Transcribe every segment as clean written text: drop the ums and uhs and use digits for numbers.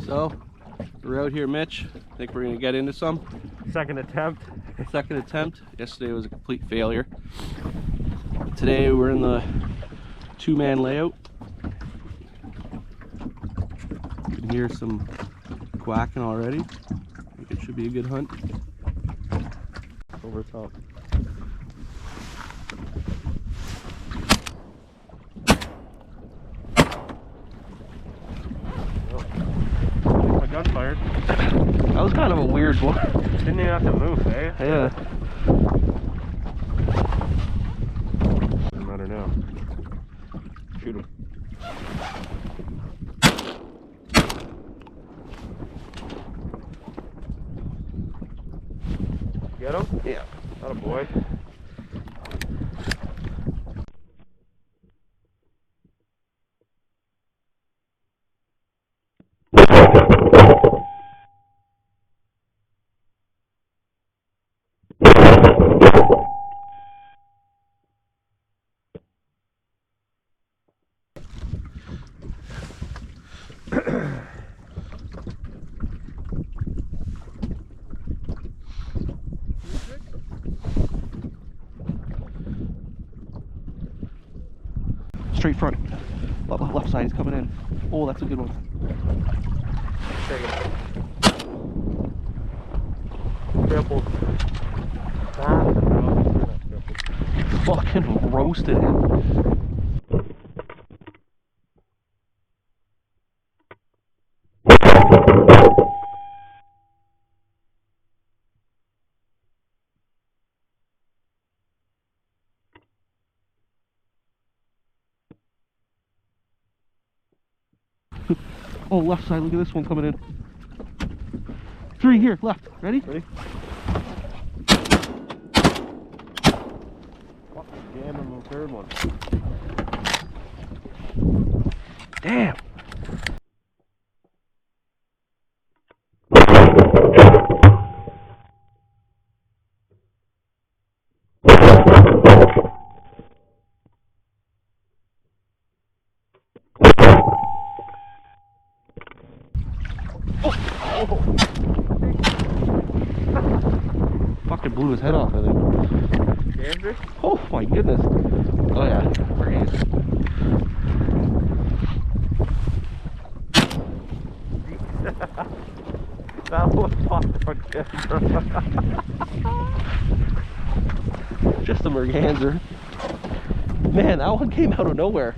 So, we're out here, Mitch. I think we're gonna get into some. Second attempt. Second attempt. Yesterday was a complete failure. Today we're in the two-man layout. You can hear some quacking already. I think it should be a good hunt. Over top. My gun fired. That was kind of a weird one. Didn't even have to move, eh? Yeah. Doesn't matter now. Shoot him. Get him? Yeah. Atta boy. Straight front. Left side is coming in. Oh, that's a good one. Crippled. Fucking roasted him. Oh, left side, look at this one coming in. 3 here, left. Ready? Ready? Fucking jamming the third one. Damn. Fucking blew his head off, I think. Merganser? Oh my goodness. Oh yeah, Merganser. That was popped on camera. Just a Merganser. Man, that one came out of nowhere.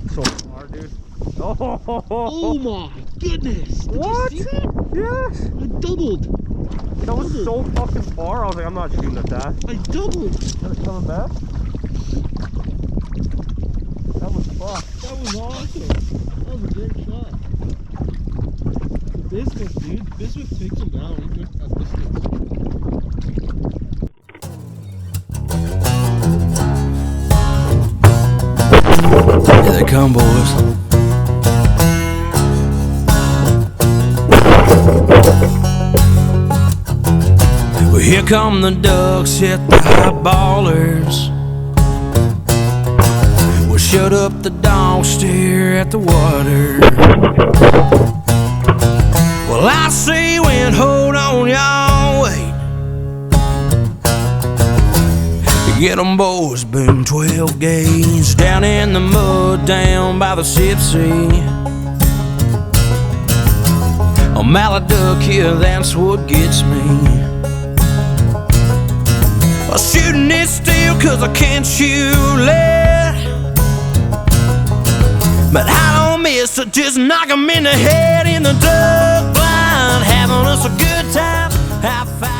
So far, dude. Oh, Oh my goodness! Did what? you see that? Yes! I doubled! That was so fucking far. I was like, I'm not shooting at that. I doubled! Is it coming back? That was fucked. That was awesome! That was a great shot. The biscuits, dude. Biscuits takes him down. He just has biscuits. Here they come, boys. Well, here come the ducks, hit the high ballers. We'll shut up the dog, stare at the water. Well, Get 'em boys, boom 12 gauge. Down in the mud, down by the Sipsey. A Maladuck here, that's what gets me. I'm shooting it still cause I can't shoot it. But I don't miss, so just knock 'em in the head in the duck blind. Having us a good time, high five.